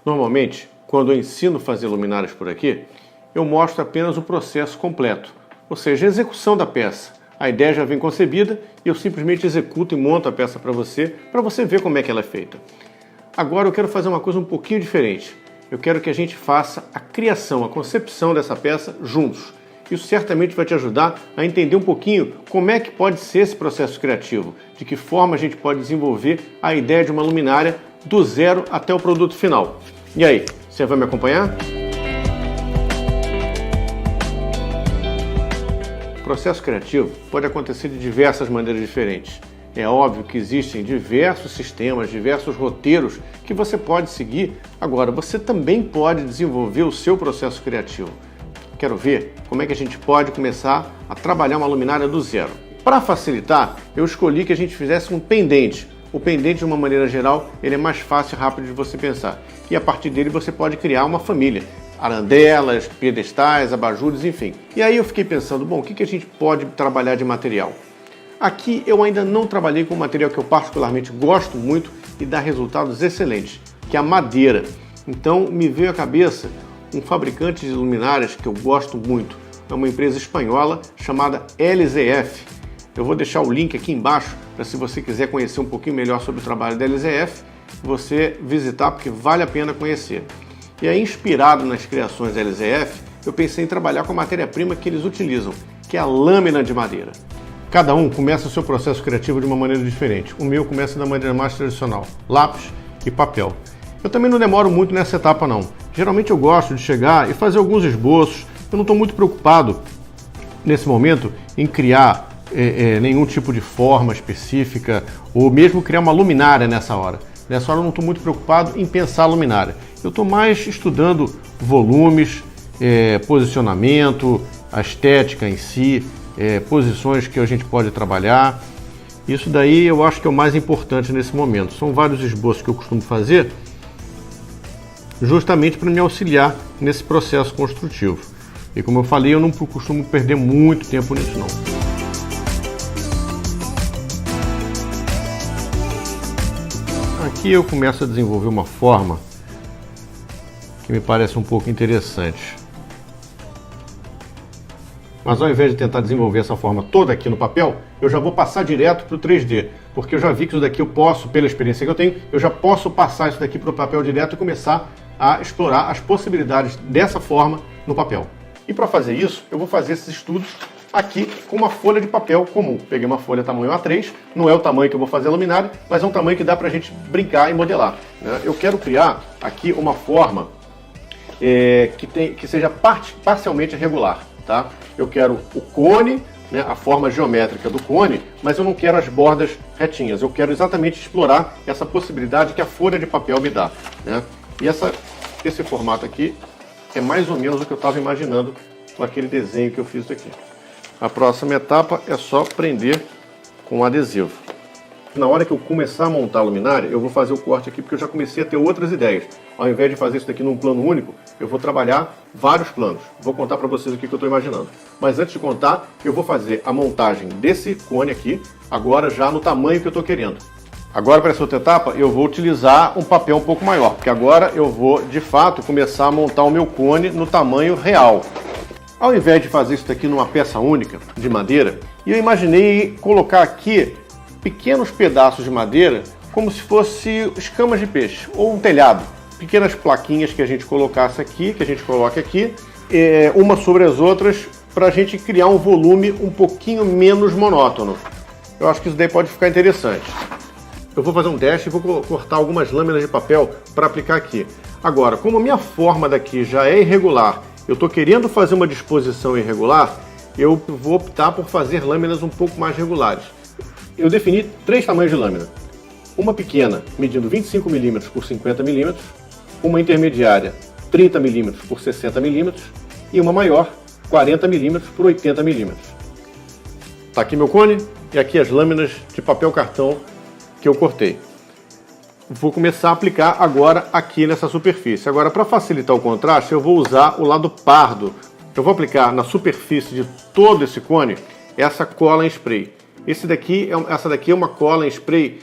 Normalmente, quando eu ensino a fazer luminárias por aqui, eu mostro apenas o processo completo, ou seja, a execução da peça. A ideia já vem concebida e eu simplesmente executo e monto a peça para você ver como é que ela é feita. Agora eu quero fazer uma coisa um pouquinho diferente. Eu quero que a gente faça a criação, a concepção dessa peça juntos. Isso certamente vai te ajudar a entender um pouquinho como é que pode ser esse processo criativo, de que forma a gente pode desenvolver a ideia de uma luminária do zero até o produto final. E aí, você vai me acompanhar? O processo criativo pode acontecer de diversas maneiras diferentes. É óbvio que existem diversos sistemas, diversos roteiros que você pode seguir. Agora, você também pode desenvolver o seu processo criativo. Quero ver como é que a gente pode começar a trabalhar uma luminária do zero. Para facilitar, eu escolhi que a gente fizesse um pendente. O pendente, de uma maneira geral, ele é mais fácil e rápido de você pensar. E a partir dele você pode criar uma família. Arandelas, pedestais, abajures, enfim. E aí eu fiquei pensando, bom, o que a gente pode trabalhar de material? Aqui eu ainda não trabalhei com um material que eu particularmente gosto muito e dá resultados excelentes, que é a madeira. Então me veio à cabeça um fabricante de luminárias que eu gosto muito. É uma empresa espanhola chamada LZF. Eu vou deixar o link aqui embaixo para, se você quiser conhecer um pouquinho melhor sobre o trabalho da LZF, você visitar, porque vale a pena conhecer. E aí, inspirado nas criações da LZF, eu pensei em trabalhar com a matéria-prima que eles utilizam, que é a lâmina de madeira. Cada um começa o seu processo criativo de uma maneira diferente. O meu começa da maneira mais tradicional, lápis e papel. Eu também não demoro muito nessa etapa não. Geralmente eu gosto de chegar e fazer alguns esboços. Eu não estou muito preocupado nesse momento em criar nenhum tipo de forma específica ou mesmo criar uma luminária nessa hora. Nessa hora eu não estou muito preocupado em pensar a luminária. Eu estou mais estudando volumes, posicionamento, a estética em si, posições que a gente pode trabalhar. Isso daí eu acho que é o mais importante nesse momento. São vários esboços que eu costumo fazer justamente para me auxiliar nesse processo construtivo. E como eu falei, eu não costumo perder muito tempo nisso não. Aqui eu começo a desenvolver uma forma que me parece um pouco interessante. Mas ao invés de tentar desenvolver essa forma toda aqui no papel, eu já vou passar direto para o 3D, porque eu já vi que isso daqui eu posso, pela experiência que eu tenho, eu já posso passar isso daqui para o papel direto e começar a explorar as possibilidades dessa forma no papel. E para fazer isso, eu vou fazer esses estudos aqui com uma folha de papel comum. Peguei uma folha tamanho A3, não é o tamanho que eu vou fazer a luminária, mas é um tamanho que dá para a gente brincar e modelar, né? Eu quero criar aqui uma forma que seja parcialmente regular. Tá? Eu quero o cone, né, a forma geométrica do cone, mas eu não quero as bordas retinhas. Eu quero exatamente explorar essa possibilidade que a folha de papel me dá, né? E esse formato aqui é mais ou menos o que eu estava imaginando com aquele desenho que eu fiz aqui. A próxima etapa é só prender com adesivo. Na hora que eu começar a montar a luminária, eu vou fazer o corte aqui porque eu já comecei a ter outras ideias. Ao invés de fazer isso daqui num plano único, eu vou trabalhar vários planos. Vou contar para vocês o que eu estou imaginando. Mas antes de contar, eu vou fazer a montagem desse cone aqui, agora já no tamanho que eu estou querendo. Agora, para essa outra etapa, eu vou utilizar um papel um pouco maior, porque agora eu vou, de fato, começar a montar o meu cone no tamanho real. Ao invés de fazer isso daqui numa peça única de madeira, eu imaginei colocar aqui pequenos pedaços de madeira, como se fosse escamas de peixe ou um telhado. Pequenas plaquinhas que a gente colocasse aqui, que a gente coloca aqui, uma sobre as outras, para a gente criar um volume um pouquinho menos monótono. Eu acho que isso daí pode ficar interessante. Eu vou fazer um teste e vou cortar algumas lâminas de papel para aplicar aqui. Agora, como a minha forma daqui já é irregular, eu estou querendo fazer uma disposição irregular, eu vou optar por fazer lâminas um pouco mais regulares. Eu defini 3 tamanhos de lâmina. Uma pequena, medindo 25 mm por 50 mm, uma intermediária, 30 mm por 60 mm, e uma maior, 40 mm por 80 mm. Está aqui meu cone e aqui as lâminas de papel cartão que eu cortei. Vou começar a aplicar agora aqui nessa superfície. Agora, para facilitar o contraste, eu vou usar o lado pardo. Eu vou aplicar na superfície de todo esse cone essa cola em spray. Essa daqui é uma cola em spray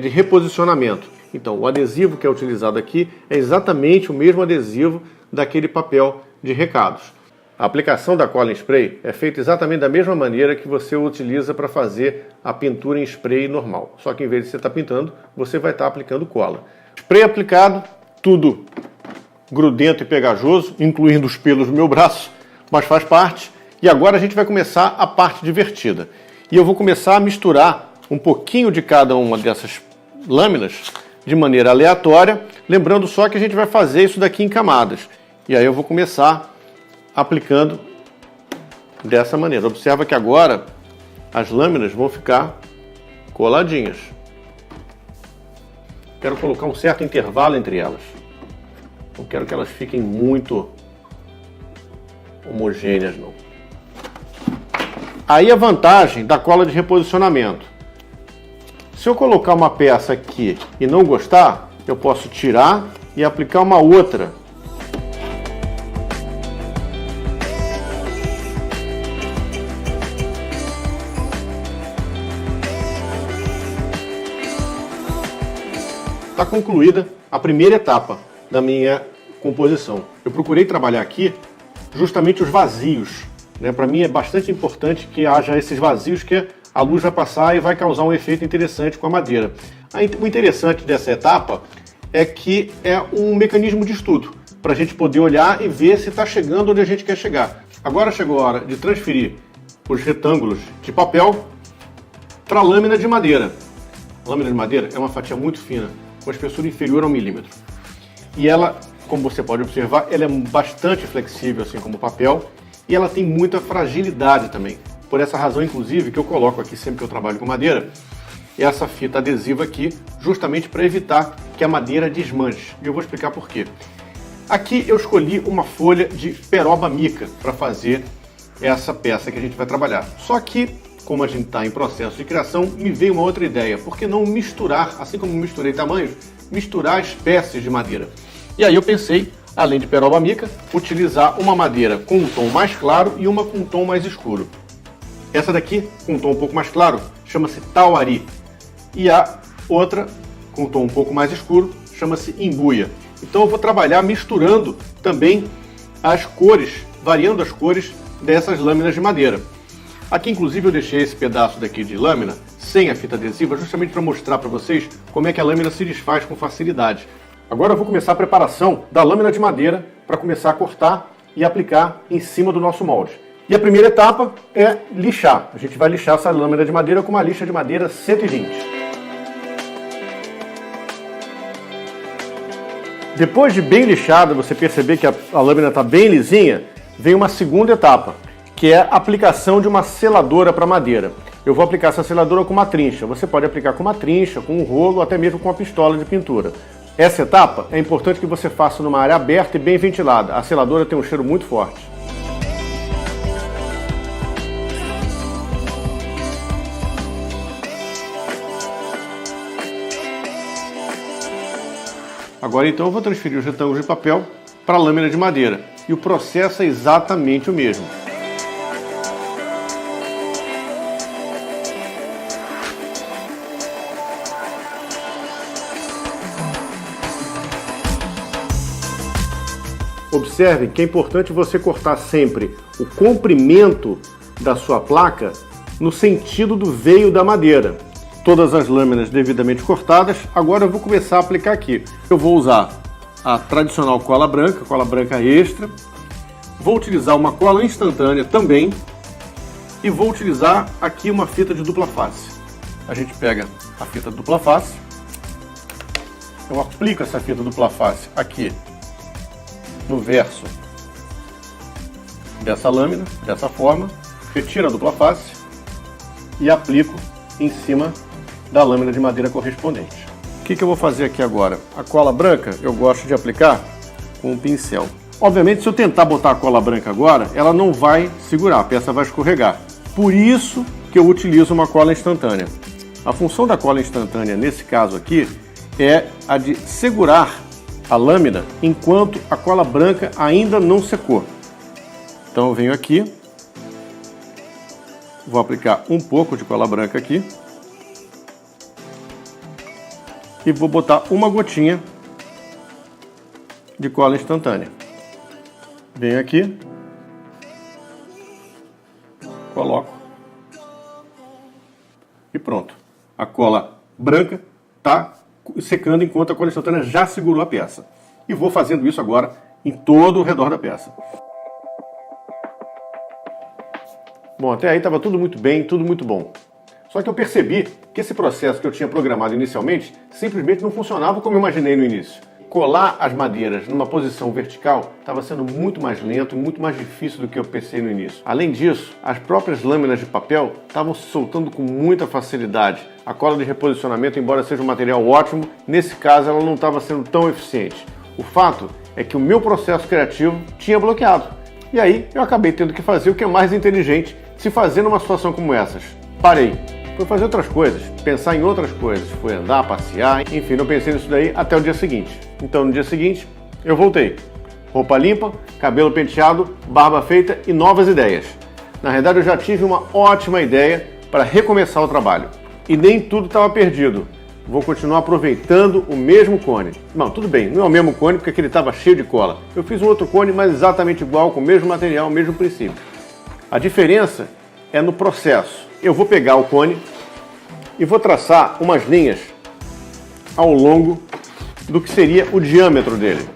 de reposicionamento. Então, o adesivo que é utilizado aqui é exatamente o mesmo adesivo daquele papel de recados. A aplicação da cola em spray é feita exatamente da mesma maneira que você utiliza para fazer a pintura em spray normal. Só que em vez de você estar pintando, você vai estar aplicando cola. Spray aplicado, tudo grudento e pegajoso, incluindo os pelos do meu braço, mas faz parte. E agora a gente vai começar a parte divertida. E eu vou começar a misturar um pouquinho de cada uma dessas lâminas de maneira aleatória, lembrando só que a gente vai fazer isso daqui em camadas. E aí eu vou começar aplicando dessa maneira. Observa que agora as lâminas vão ficar coladinhas. Quero colocar um certo intervalo entre elas. Não quero que elas fiquem muito homogêneas, não. Aí a vantagem da cola de reposicionamento. Se eu colocar uma peça aqui e não gostar, eu posso tirar e aplicar uma outra. Está concluída a primeira etapa da minha composição. Eu procurei trabalhar aqui justamente os vazios. Para mim é bastante importante que haja esses vazios que a luz vai passar e vai causar um efeito interessante com a madeira. O interessante dessa etapa é que é um mecanismo de estudo, para a gente poder olhar e ver se está chegando onde a gente quer chegar. Agora chegou a hora de transferir os retângulos de papel para a lâmina de madeira. A lâmina de madeira é uma fatia muito fina, com a espessura inferior a 1 milímetro. E ela, como você pode observar, ela é bastante flexível, assim como o papel, e ela tem muita fragilidade também. Por essa razão, inclusive, que eu coloco aqui sempre que eu trabalho com madeira, essa fita adesiva aqui, justamente para evitar que a madeira desmanche. E eu vou explicar por quê. Aqui eu escolhi uma folha de peroba mica para fazer essa peça que a gente vai trabalhar. Só que, como a gente está em processo de criação, me veio uma outra ideia. Por que não misturar, assim como misturei tamanhos, misturar espécies de madeira? E aí eu pensei, além de peroba mica, utilizar uma madeira com um tom mais claro e uma com um tom mais escuro. Essa daqui, com um tom um pouco mais claro, chama-se tauari. E a outra, com um tom um pouco mais escuro, chama-se imbuia. Então eu vou trabalhar misturando também as cores, variando as cores dessas lâminas de madeira. Aqui, inclusive, eu deixei esse pedaço daqui de lâmina sem a fita adesiva, justamente para mostrar para vocês como é que a lâmina se desfaz com facilidade. Agora eu vou começar a preparação da lâmina de madeira para começar a cortar e aplicar em cima do nosso molde. E a primeira etapa é lixar. A gente vai lixar essa lâmina de madeira com uma lixa de madeira 120. Depois de bem lixada, você perceber que a lâmina está bem lisinha, vem uma segunda etapa, que é a aplicação de uma seladora para madeira. Eu vou aplicar essa seladora com uma trincha. Você pode aplicar com uma trincha, com um rolo, ou até mesmo com uma pistola de pintura. Essa etapa é importante que você faça numa área aberta e bem ventilada. A seladora tem um cheiro muito forte. Agora então eu vou transferir os retângulos de papel para a lâmina de madeira. E o processo é exatamente o mesmo. Observem que é importante você cortar sempre o comprimento da sua placa no sentido do veio da madeira. Todas as lâminas devidamente cortadas, agora eu vou começar a aplicar aqui. Eu vou usar a tradicional cola branca extra, vou utilizar uma cola instantânea também e vou utilizar aqui uma fita de dupla face. A gente pega a fita dupla face, eu aplico essa fita dupla face aqui no verso dessa lâmina, dessa forma, retiro a dupla face e aplico em cima da lâmina de madeira correspondente. O que eu vou fazer aqui agora? A cola branca eu gosto de aplicar com um pincel. Obviamente, se eu tentar botar a cola branca agora, ela não vai segurar, a peça vai escorregar. Por isso que eu utilizo uma cola instantânea. A função da cola instantânea, nesse caso aqui, é a de segurar a lâmina enquanto a cola branca ainda não secou. Então eu venho aqui, vou aplicar um pouco de cola branca aqui e vou botar uma gotinha de cola instantânea. Venho aqui, coloco e pronto. A cola branca está secando enquanto a cola instantânea já segurou a peça. E vou fazendo isso agora em todo o redor da peça. Bom, até aí estava tudo muito bem, tudo muito bom. Só que eu percebi que esse processo que eu tinha programado inicialmente simplesmente não funcionava como eu imaginei no início. Colar as madeiras numa posição vertical estava sendo muito mais lento e muito mais difícil do que eu pensei no início. Além disso, as próprias lâminas de papel estavam se soltando com muita facilidade. A cola de reposicionamento, embora seja um material ótimo, nesse caso ela não estava sendo tão eficiente. O fato é que o meu processo criativo tinha bloqueado. E aí eu acabei tendo que fazer o que é mais inteligente se fazer numa situação como essas. Parei. Fui fazer outras coisas, pensar em outras coisas, fui andar, passear, enfim, não pensei nisso daí até o dia seguinte. Então no dia seguinte, eu voltei. Roupa limpa, cabelo penteado, barba feita e novas ideias. Na verdade eu já tive uma ótima ideia para recomeçar o trabalho. E nem tudo estava perdido. Vou continuar aproveitando o mesmo cone. Não, tudo bem, não é o mesmo cone porque ele estava cheio de cola. Eu fiz um outro cone, mas exatamente igual, com o mesmo material, o mesmo princípio. A diferença é no processo. Eu vou pegar o cone e vou traçar umas linhas ao longo do que seria o diâmetro dele.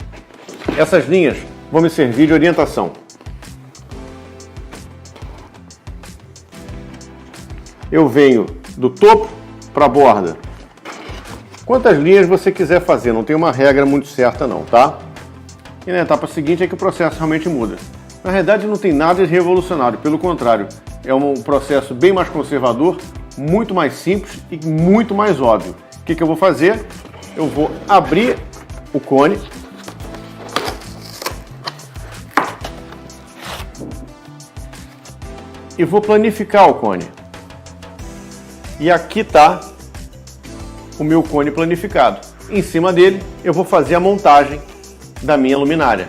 Essas linhas vão me servir de orientação. Eu venho do topo para a borda. Quantas linhas você quiser fazer, não tem uma regra muito certa não, tá? E na etapa seguinte é que o processo realmente muda. Na verdade não tem nada de revolucionário, pelo contrário, é um processo bem mais conservador, muito mais simples e muito mais óbvio. O que eu vou fazer? Eu vou abrir o cone e vou planificar o cone. E aqui está o meu cone planificado. Em cima dele eu vou fazer a montagem da minha luminária,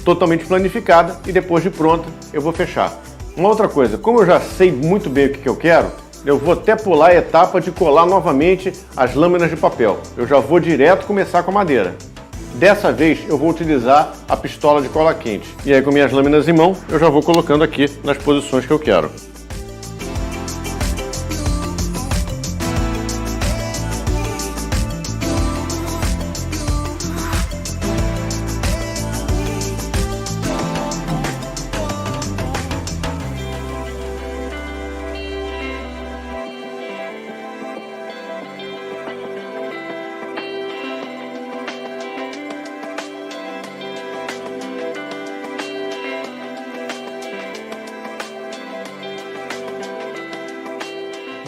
totalmente planificada, e depois de pronta eu vou fechar. Uma outra coisa, como eu já sei muito bem o que eu quero, eu vou até pular a etapa de colar novamente as lâminas de papel. Eu já vou direto começar com a madeira. Dessa vez eu vou utilizar a pistola de cola quente. E aí com minhas lâminas em mão, eu já vou colocando aqui nas posições que eu quero.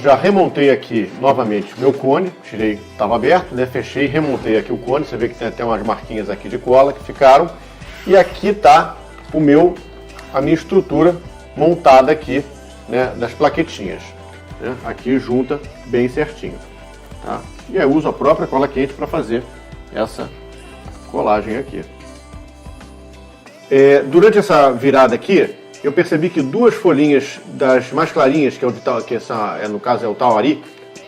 Já remontei aqui novamente o meu cone, tirei, estava aberto, né? Fechei, remontei aqui o cone, você vê que tem até umas marquinhas aqui de cola que ficaram. E aqui está a minha estrutura montada aqui, né, das plaquetinhas, né? Aqui junta bem certinho, tá? E aí eu uso a própria cola quente para fazer essa colagem aqui. Durante essa virada aqui, eu percebi que duas folhinhas das mais clarinhas, no caso é o tauari,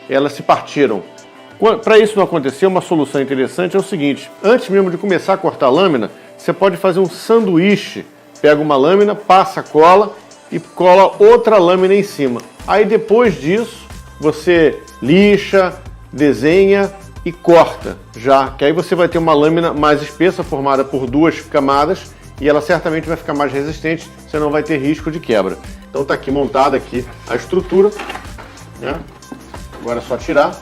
elas se partiram. Para isso não acontecer, uma solução interessante é o seguinte: antes mesmo de começar a cortar a lâmina, você pode fazer um sanduíche. Pega uma lâmina, passa a cola e cola outra lâmina em cima. Aí depois disso, você lixa, desenha e corta já, que aí você vai ter uma lâmina mais espessa, formada por duas camadas, e ela certamente vai ficar mais resistente, você não vai ter risco de quebra. Então está aqui montada aqui a estrutura, né? Agora é só tirar.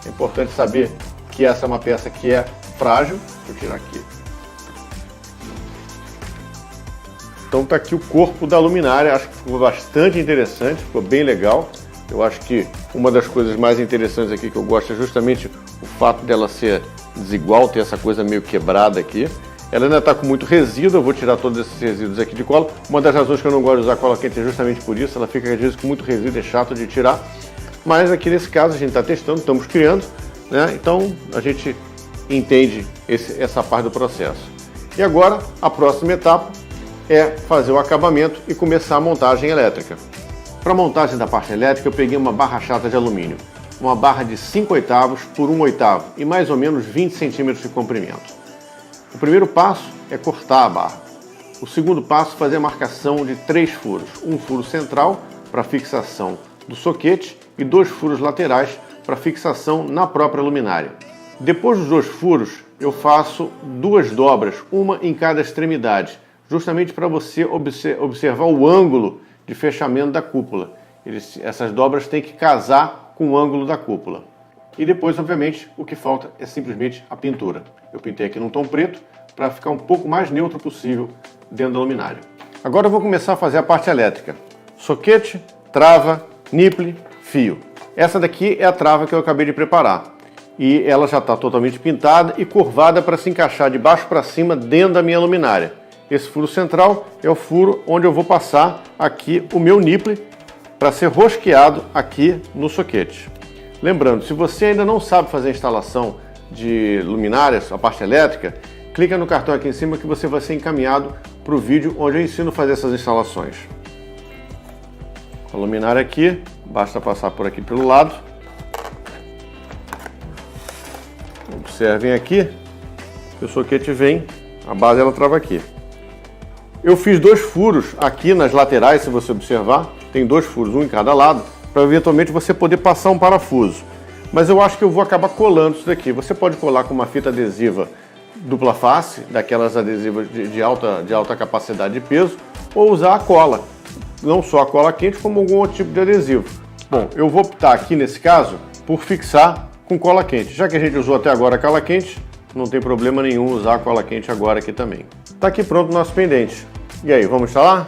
É importante saber que essa é uma peça que é frágil. Deixa eu tirar aqui. Então está aqui o corpo da luminária, acho que ficou bastante interessante, ficou bem legal. Eu acho que uma das coisas mais interessantes aqui que eu gosto é justamente o fato dela ser desigual, ter essa coisa meio quebrada aqui. Ela ainda está com muito resíduo, eu vou tirar todos esses resíduos aqui de cola. Uma das razões que eu não gosto de usar cola quente é justamente por isso, ela fica às vezes com muito resíduo, é chato de tirar. Mas aqui nesse caso a gente está testando, estamos criando, né? Então a gente entende essa parte do processo. E agora a próxima etapa é fazer o acabamento e começar a montagem elétrica. Para a montagem da parte elétrica eu peguei uma barra chata de alumínio. uma barra de 5/8 por 1/8 e mais ou menos 20 centímetros de comprimento. O primeiro passo é cortar a barra. O segundo passo é fazer a marcação de 3 furos, um furo central para fixação do soquete e 2 furos laterais para fixação na própria luminária. Depois dos 2 furos, eu faço 2 dobras, uma em cada extremidade, justamente para você observar o ângulo de fechamento da cúpula. Essas dobras têm que casar com o ângulo da cúpula. E depois, obviamente, o que falta é simplesmente a pintura. Eu pintei aqui num tom preto para ficar um pouco mais neutro possível dentro da luminária. Agora eu vou começar a fazer a parte elétrica. Soquete, trava, nipple, fio. Essa daqui é a trava que eu acabei de preparar. E ela já está totalmente pintada e curvada para se encaixar de baixo para cima dentro da minha luminária. Esse furo central é o furo onde eu vou passar aqui o meu nipple para ser rosqueado aqui no soquete. Lembrando, se você ainda não sabe fazer a instalação de luminárias, a parte elétrica, clica no cartão aqui em cima que você vai ser encaminhado para o vídeo onde eu ensino a fazer essas instalações. A luminária aqui, basta passar por aqui pelo lado. Observem aqui que o soquete vem, a base ela trava aqui. Eu fiz 2 furos aqui nas laterais, se você observar, tem 2 furos, um em cada lado, para eventualmente você poder passar um parafuso. Mas eu acho que eu vou acabar colando isso daqui. Você pode colar com uma fita adesiva dupla face, daquelas adesivas de alta capacidade de peso, ou usar a cola. Não só a cola quente, como algum outro tipo de adesivo. Bom, eu vou optar aqui nesse caso por fixar com cola quente. Já que a gente usou até agora a cola quente, não tem problema nenhum usar a cola quente agora aqui também. Está aqui pronto o nosso pendente. E aí, vamos instalar?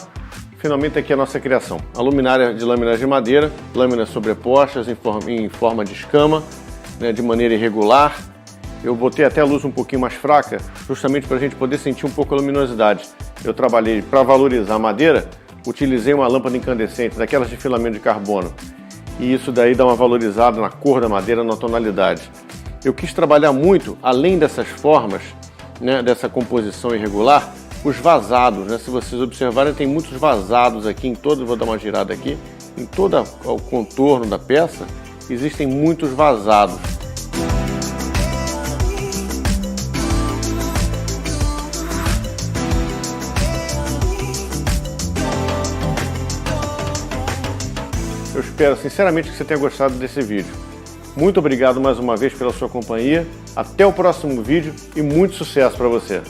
Finalmente aqui a nossa criação. A luminária de lâminas de madeira, lâminas sobrepostas em forma de escama, né, de maneira irregular. Eu botei até a luz um pouquinho mais fraca, justamente para a gente poder sentir um pouco a luminosidade. Eu trabalhei para valorizar a madeira, utilizei uma lâmpada incandescente, daquelas de filamento de carbono. E isso daí dá uma valorizada na cor da madeira, na tonalidade. Eu quis trabalhar muito, além dessas formas, né, dessa composição irregular, os vazados, né? Se vocês observarem, tem muitos vazados aqui em todo, vou dar uma girada aqui, em todo o contorno da peça, existem muitos vazados. Eu espero sinceramente que você tenha gostado desse vídeo. Muito obrigado mais uma vez pela sua companhia, até o próximo vídeo e muito sucesso para você!